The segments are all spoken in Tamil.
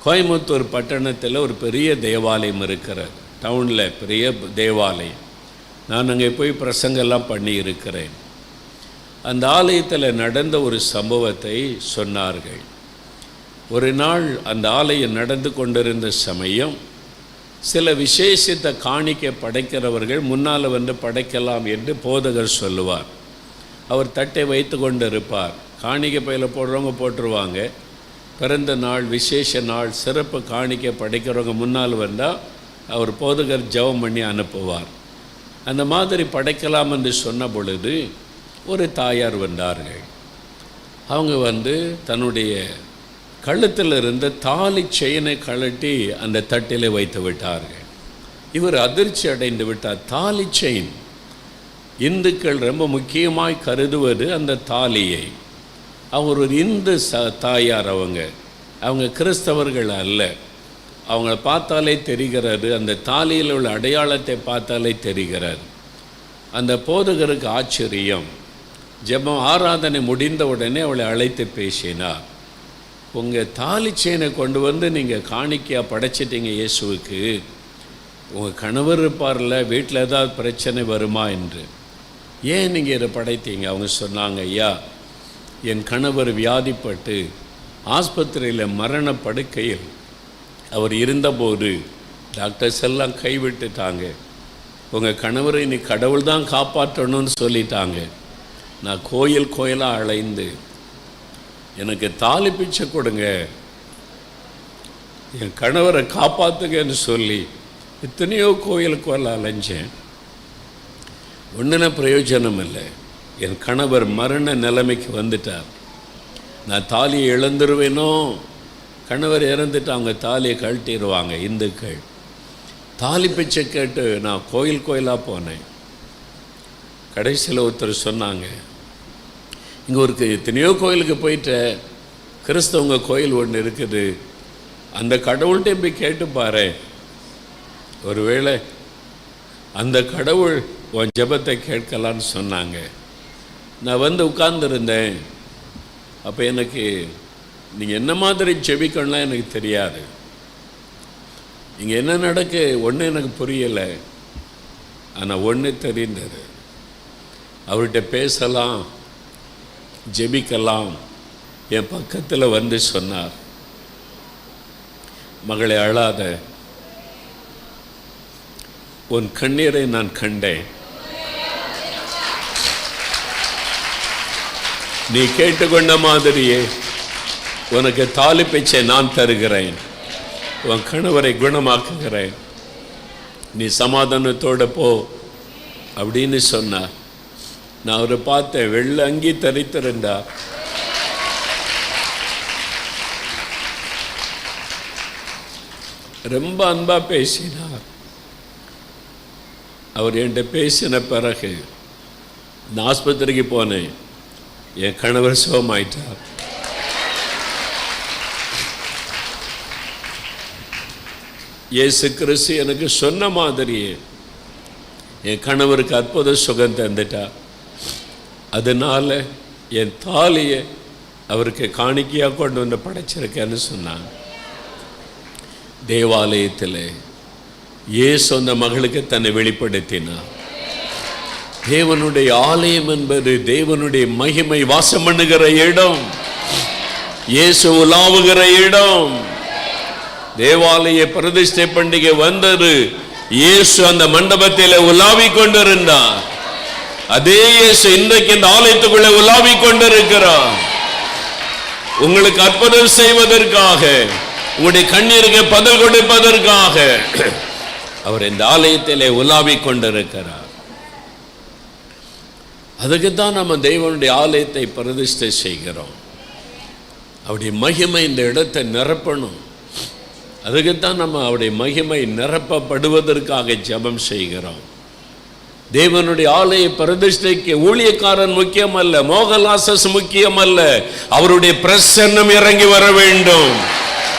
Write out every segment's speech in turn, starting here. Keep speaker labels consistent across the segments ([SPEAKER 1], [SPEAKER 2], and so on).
[SPEAKER 1] கோயம்புத்தூர் பட்டணத்தில் ஒரு பெரிய தேவாலயம் இருக்கிறது. டவுனில் பெரிய தேவாலயம். நான் அங்கே போய் பிரசங்கெல்லாம் பண்ணி இருக்கிறேன். அந்த ஆலயத்தில் நடந்த ஒரு சம்பவத்தை சொன்னார்கள். ஒரு நாள் அந்த ஆலயம் நடந்து கொண்டிருந்த சமயம் சில விசேஷத்தை காணிக்க படைக்கிறவர்கள் முன்னால் வந்து படைக்கலாம் என்று போதகர் சொல்லுவார். அவர் தட்டை வைத்து கொண்டு இருப்பார். காணிக்கை பையில் போடுறவங்க போட்டுருவாங்க. பிறந்த நாள், விசேஷ நாள், சிறப்பு காணிக்கை படைக்கிறவங்க முன்னால் வந்தால் அவர் போதகர் ஜெபம் பண்ணி அனுப்புவார். அந்த மாதிரி படைக்கலாம் என்று சொன்ன பொழுது ஒரு தாயார் வந்தார்கள். அவங்க வந்து தன்னுடைய கழுத்தில் இருந்த தாலி செயினை கழட்டி அந்த தட்டிலே வைத்து விட்டார்கள். இவர் அதிர்ச்சி அடைந்து விட்டார். தாலி செயின், இந்துக்கள் ரொம்ப முக்கியமாய் கருதுவது அந்த தாலியை. அவர் ஒரு இந்து தாயார். அவங்க கிறிஸ்தவர்கள் அல்ல. அவங்கள பார்த்தாலே தெரிகிறது, அந்த தாலியில் உள்ள அடையாளத்தை பார்த்தாலே தெரிகிறது. அந்த போதகருக்கு ஆச்சரியம். ஜெபம் ஆராதனை முடிந்த உடனே அவளை அழைத்து பேசினார். உங்கள் தாலி செயினை கொண்டு வந்து நீங்கள் காணிக்கையாக படைச்சிட்டீங்க இயேசுவுக்கு. உங்கள் கணவர் இருப்பார்ல, வீட்டில் ஏதாவது பிரச்சனை வருமா என்று. ஏன் நீங்கள் இதை படைத்தீங்க? அவங்க சொன்னாங்க, ஐயா, என் கணவர் வியாதிப்பட்டு ஆஸ்பத்திரியில் மரண படுக்கையில் அவர் இருந்தபோது டாக்டர்ஸ் எல்லாம் கைவிட்டுட்டாங்க. உங்கள் கணவரை நீ கடவுள் தான் காப்பாற்றணும்னு சொல்லிட்டாங்க. நான் கோயிலாக அலைந்து எனக்கு தாலி பிச்சை கொடுங்க, என் கணவரை காப்பாற்றுங்கன்னு சொல்லி எத்தனையோ கோயில் அலைஞ்சேன். ஒன்றும் பிரயோஜனம் இல்லை. என் கணவர் மரண நிலைமைக்கு வந்துட்டார். நான் தாலியை இழந்துருவேனோ. கணவர் இறந்துட்டு அவங்க தாலியை கழட்டிடுவாங்க இந்துக்கள். தாலி பிச்சை கேட்டு நான் கோயிலாக போனேன். கடைசியில் ஒருத்தர் சொன்னாங்க, இங்கே ஒரு எத்தனையோ கோயிலுக்கு போயிட்ட, கிறிஸ்தவங்க கோயில் ஒன்று இருக்குது, அந்த கடவுள்கிட்ட போய் கேட்டு பாரு, ஒருவேளை அந்த கடவுள் உன் ஜெபத்தை கேட்கலான்னு சொன்னாங்க. நான் வந்து உட்கார்ந்துருந்தேன். அப்போ எனக்கு நீங்கள் என்ன மாதிரி ஜெபிக்கணும்லாம் எனக்கு தெரியாது. இங்கே என்ன நடக்கு ஒன்று எனக்கு புரியலை. ஆனால் ஒன்று தெரிந்தது, அவர்கிட்ட பேசலாம், ஜெபிக்கலாம். என் பக்கத்தில் வந்து சொன்னார், மகளே அழாத, உன் கண்ணீரை நான் கண்டேன். நீ கேட்டுக்கொண்ட மாதிரியே உனக்கு தாலி பிச்சை நான் தருகிறேன். உன் கணவரை குணமாக்குகிறேன். நீ சமாதானத்தோடு போ அப்படின்னு சொன்னார். நான் அவரை பார்த்தேன். வெள்ளை அங்கி தரித்திருந்தார். ரொம்ப அன்பா பேசினார். அவர் என்கிட்ட பேசின பிறகு நான் ஆஸ்பத்திரிக்கு போனேன். என் கணவர் சுகமாயிட்டார். இயேசு கிறிஸ்து எனக்கு சொன்ன மாதிரியே என் கணவருக்கு அற்புத சுகம் தந்துட்டார். அதனால என் தாலியை அவருக்கு காணிக்கையாக கொண்டு வந்து படைச்சிருக்கேன்னு சொன்னாங்க. தேவாலயத்தில் இயேசு அந்த மகளுக்கு தன்னை வெளிப்படுத்தினார். தேவனுடைய ஆலயம் என்பது தேவனுடைய மகிமை வாசம் பண்ணுகிற இடம், இயேசு உலாவுகிற இடம். தேவாலய பிரதிஷ்டை பண்டிகை வந்தது. இயேசு அந்த மண்டபத்தில் உலாவிக் கொண்டிருந்தார். அதே இயேசு இன்றைக்கு இந்த ஆலயத்துக்குள்ளே உலாவிக் கொண்டிருக்கிறார். உங்களுக்கு அற்புதம் செய்வதற்காக, உங்களுடைய கண்ணீருக்கு பதில் கொடுப்பதற்காக அவர் இந்த ஆலயத்திலே உலாவிக் கொண்டிருக்கிறார். அதுக்குத்தான் நம்ம தேவனுடைய ஆலயத்தை பிரதிஷ்டை செய்கிறோம். அவருடைய மகிமை இந்த இடத்தை நிரப்பணும். அதுக்குத்தான் நம்ம அவருடைய மகிமை நிரப்பப்படுவதற்காக ஜெபம் செய்கிறோம். தேவனுடைய ஆலய பிரதிஷ்டைக்கு ஊழியக்காரன் முக்கியம் அல்ல, மோகலாசஸ் முக்கியம் அல்ல. அவருடைய பிரசன்னம் இறங்கி வர வேண்டும்.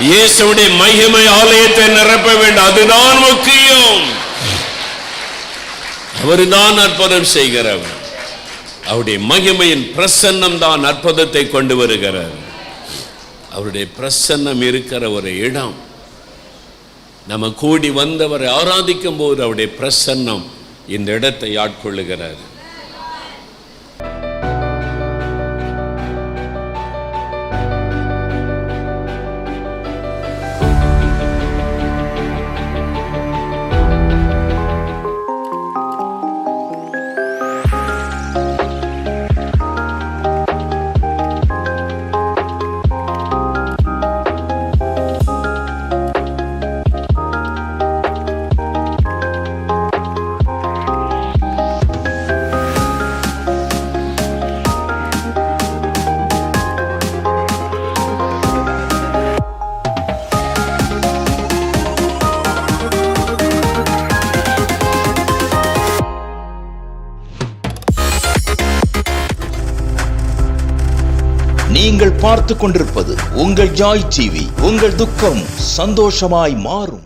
[SPEAKER 1] இயேசுடைய மகிமை ஆலயத்தை நிரப்ப வேண்டும். அதுதான் முக்கியம். அவர்தான் அற்புதம் செய்கிறவர். அவருடைய மகிமையின் பிரசன்னம் தான் அற்புதத்தை கொண்டு வருகிறார். அவருடைய பிரசன்னம் இருக்கிற ஒரு இடம். நம்ம கூடி வந்தவரை ஆராதிக்கும் போது அவருடைய பிரசன்னம் இந்த இடத்தை ஆட்கொள்ளுகிறார்.
[SPEAKER 2] நீங்கள் பார்த்து கொண்டிருப்பது உங்கள் ஜாய் டிவி. உங்கள் துக்கம் சந்தோஷமாய் மாறும்.